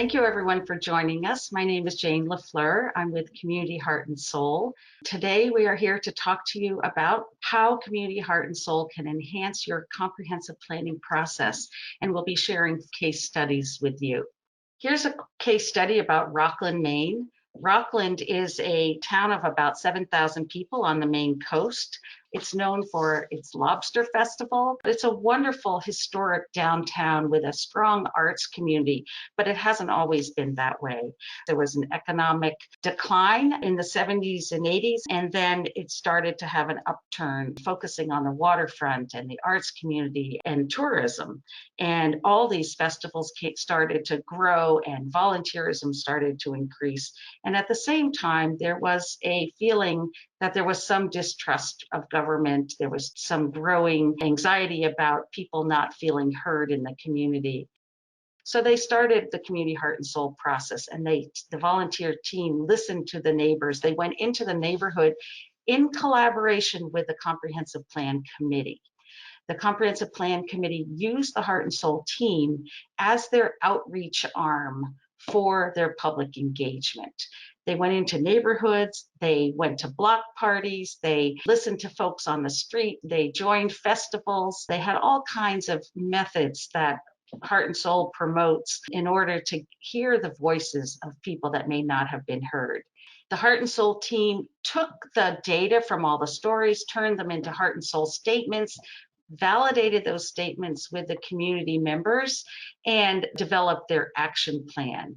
Thank you everyone for joining us. My name is Jane Lafleur. I'm with Community Heart and Soul. Today we are here to talk to you about how Community Heart and Soul can enhance your comprehensive planning process, and we'll be sharing case studies with you. Here's a case study about Rockland, Maine. Rockland is a town of about 7,000 people on the Maine coast. It's known for its lobster festival. It's a wonderful historic downtown with a strong arts community, but it hasn't always been that way. There was an economic decline in the 70s and 80s, and then it started to have an upturn, focusing on the waterfront and the arts community and tourism. And all these festivals started to grow and volunteerism started to increase. And at the same time, there was a feeling that there was some distrust of government. There was some growing anxiety about people not feeling heard in the community. So they started the Community Heart and Soul process, and the volunteer team listened to the neighbors. They went into the neighborhood in collaboration with the Comprehensive Plan Committee. The Comprehensive Plan Committee used the Heart and Soul team as their outreach arm for their public engagement. They went into neighborhoods, they went to block parties, they listened to folks on the street, they joined festivals. They had all kinds of methods that Heart and Soul promotes in order to hear the voices of people that may not have been heard. The Heart and Soul team took the data from all the stories, turned them into Heart and Soul statements, validated those statements with the community members, and developed their action plan.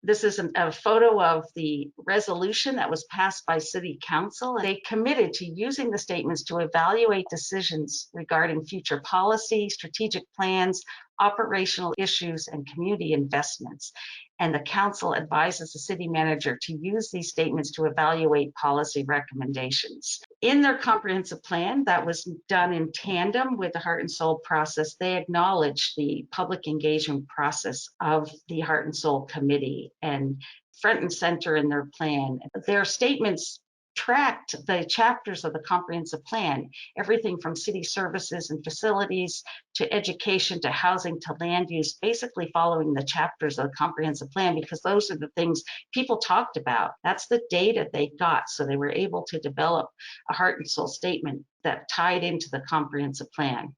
This is a photo of the resolution that was passed by City Council. They committed to using the statements to evaluate decisions regarding future policy, strategic plans, operational issues, and community investments. And the council advises the city manager to use these statements to evaluate policy recommendations. In their comprehensive plan that was done in tandem with the Heart and Soul process, they acknowledged the public engagement process of the Heart and Soul Committee, and front and center in their plan. Their statements tracked the chapters of the comprehensive plan, everything from city services and facilities to education to housing to land use, basically following the chapters of the comprehensive plan, because those are the things people talked about. That's the data they got. So they were able to develop a Heart and Soul statement that tied into the comprehensive plan.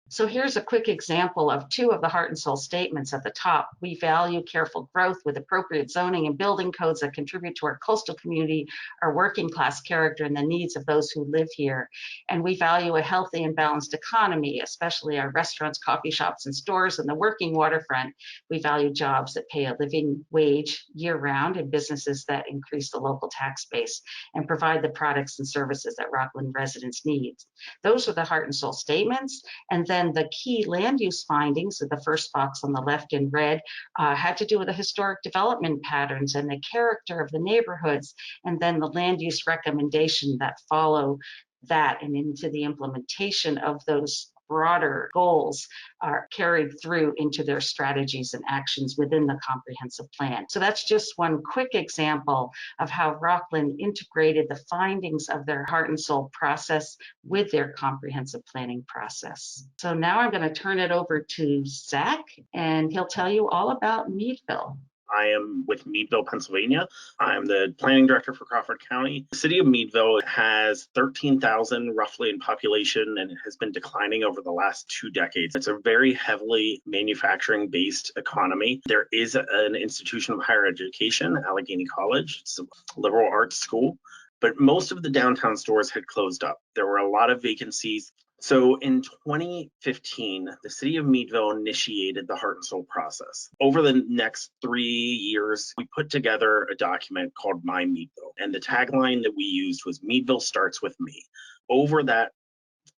So here's a quick example of two of the Heart and Soul statements at the top. We value careful growth with appropriate zoning and building codes that contribute to our coastal community, our working class character, and the needs of those who live here. And we value a healthy and balanced economy, especially our restaurants, coffee shops, and stores, and the working waterfront. We value jobs that pay a living wage year-round and businesses that increase the local tax base and provide the products and services that Rockland residents need. Those are the Heart and Soul statements. And then the key land use findings, the first box on the left in red, had to do with the historic development patterns and the character of the neighborhoods, and then the land use recommendation that follow that and into the implementation of those broader goals are carried through into their strategies and actions within the comprehensive plan. So that's just one quick example of how Rockland integrated the findings of their Heart and Soul process with their comprehensive planning process. So now I'm going to turn it over to Zach, and he'll tell you all about Meadville. I am with Meadville, Pennsylvania. I'm the planning director for Crawford County. The city of Meadville has 13,000 roughly in population, and it has been declining over the last 2 decades. It's a very heavily manufacturing-based economy. There is an institution of higher education, Allegheny College. It's a liberal arts school, but most of the downtown stores had closed up. There were a lot of vacancies. So in 2015, the city of Meadville initiated the Heart and Soul process. Over the next 3 years, we put together a document called My Meadville. And the tagline that we used was Meadville starts with me. Over that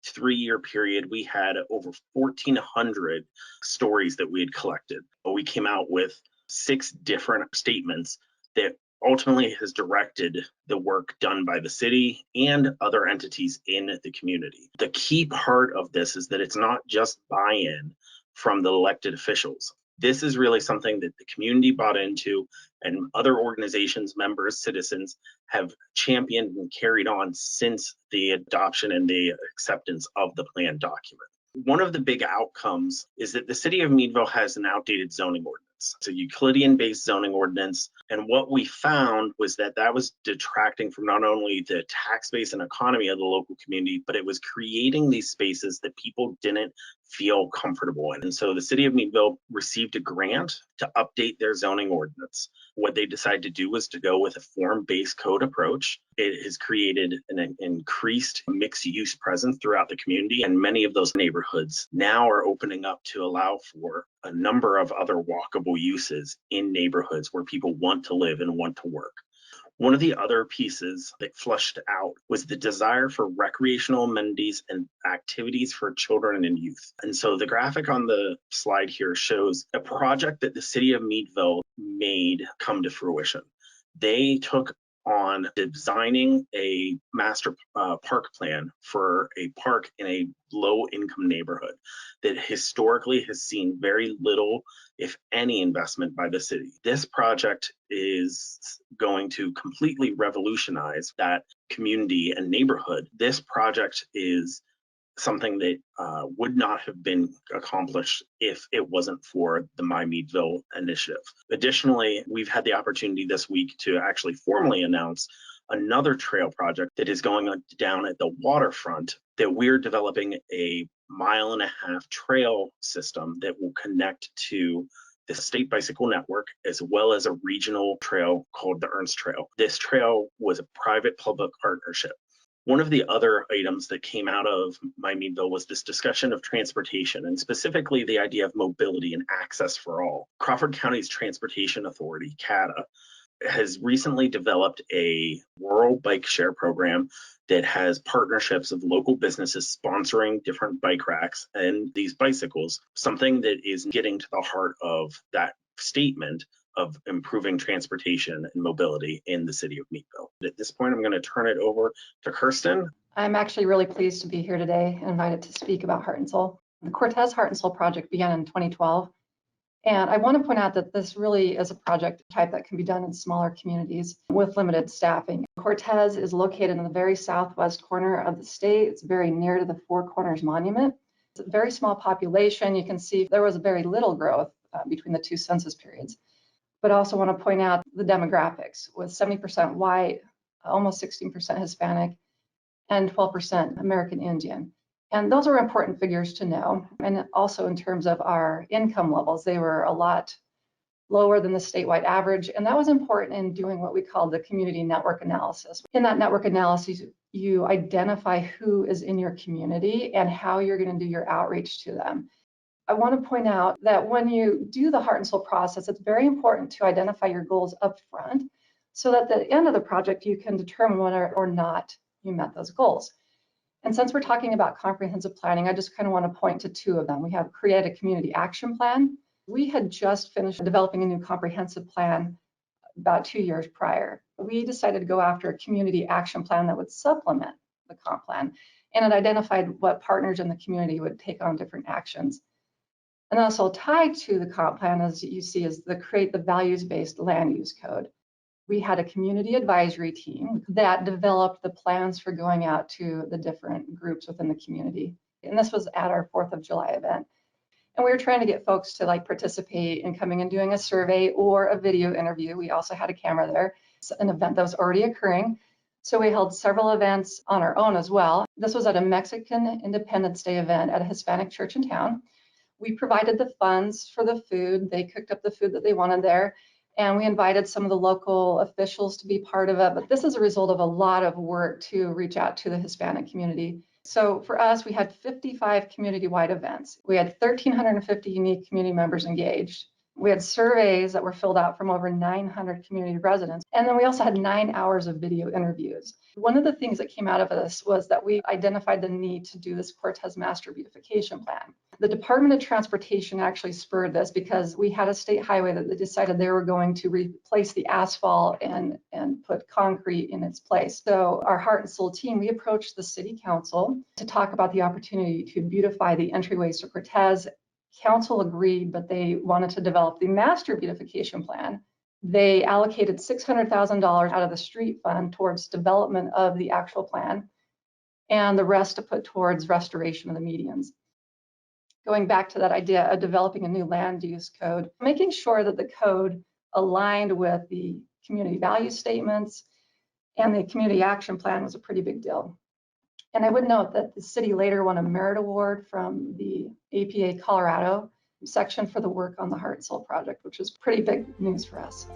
3-year period, we had over 1,400 stories that we had collected. But we came out with 6 different statements that ultimately has directed the work done by the city and other entities in the community. The key part of this is that it's not just buy-in from the elected officials. This is really something that the community bought into, and other organizations, members, citizens have championed and carried on since the adoption and the acceptance of the plan document. One of the big outcomes is that the city of Meadville has an outdated zoning ordinance. ordinance. It's a Euclidean-based zoning ordinance. And what we found was that that was detracting from not only the tax base and economy of the local community, but it was creating these spaces that people didn't feel comfortable in. And so the city of Meadville received a grant to update their zoning ordinance. What they decided to do was to go with a form-based code approach. It has created an increased mixed-use presence throughout the community, and many of those neighborhoods now are opening up to allow for a number of other walkable uses in neighborhoods where people want to live and want to work. One of the other pieces that flushed out was the desire for recreational amenities and activities for children and youth. And so the graphic on the slide here shows a project that the city of Meadville made come to fruition. They took on designing a master park plan for a park in a low-income neighborhood that historically has seen very little, if any, investment by the city. This project is going to completely revolutionize that community and neighborhood. This project is something that would not have been accomplished if it wasn't for the My Meadville initiative. Additionally, we've had the opportunity this week to actually formally announce another trail project that is going down at the waterfront, that we're developing a 1.5 mile trail system that will connect to the state bicycle network, as well as a regional trail called the Ernst Trail. This trail was a private-public partnership. One of the other items that came out of My Meadville was this discussion of transportation, and specifically the idea of mobility and access for all. Crawford County's Transportation Authority, CATA, has recently developed a rural bike share program that has partnerships of local businesses sponsoring different bike racks and these bicycles, something that is getting to the heart of that statement of improving transportation and mobility in the city of Meadville. At this point, I'm going to turn it over to Kirsten. I'm actually really pleased to be here today and invited to speak about Heart and Soul. The Cortez Heart and Soul project began in 2012. And I want to point out that this really is a project type that can be done in smaller communities with limited staffing. Cortez is located in the very southwest corner of the state. It's very near to the Four Corners Monument. It's a very small population. You can see there was very little growth between the two census periods. But I also want to point out the demographics with 70% white, almost 16% Hispanic, and 12% American Indian. And those are important figures to know. And also in terms of our income levels, they were a lot lower than the statewide average. And that was important in doing what we call the community network analysis. In that network analysis, you identify who is in your community and how you're going to do your outreach to them. I want to point out that when you do the Heart and Soul process, it's very important to identify your goals up front so that at the end of the project, you can determine whether or not you met those goals. And since we're talking about comprehensive planning, I just kind of want to point to two of them. We have create a community action plan. We had just finished developing a new comprehensive plan about 2 years prior. We decided to go after a community action plan that would supplement the comp plan, and it identified what partners in the community would take on different actions. And also tied to the comp plan, as you see, is the create the values-based land use code. We had a community advisory team that developed the plans for going out to the different groups within the community. And this was at our 4th of July event. And we were trying to get folks to participate in coming and doing a survey or a video interview. We also had a camera there. It's an event that was already occurring. So we held several events on our own as well. This was at a Mexican Independence Day event at a Hispanic church in town. We provided the funds for the food. They cooked up the food that they wanted there. And we invited some of the local officials to be part of it. But this is a result of a lot of work to reach out to the Hispanic community. So for us, we had 55 community-wide events. We had 1,350 unique community members engaged. We had surveys that were filled out from over 900 community residents. And then we also had 9 hours of video interviews. One of the things that came out of this was that we identified the need to do this Cortez Master Beautification Plan. The Department of Transportation actually spurred this because we had a state highway that they decided they were going to replace the asphalt and put concrete in its place. So our Heart and Soul team, we approached the city council to talk about the opportunity to beautify the entryways to Cortez. Council agreed, but they wanted to develop the Master Beautification Plan. They allocated $600,000 out of the street fund towards development of the actual plan, and the rest to put towards restoration of the medians. going back to that idea of developing a new land use code, making sure that the code aligned with the community value statements and the community action plan was a pretty big deal. And I would note that the city later won a merit award from the APA Colorado section for the work on the Heart and Soul project, which was pretty big news for us.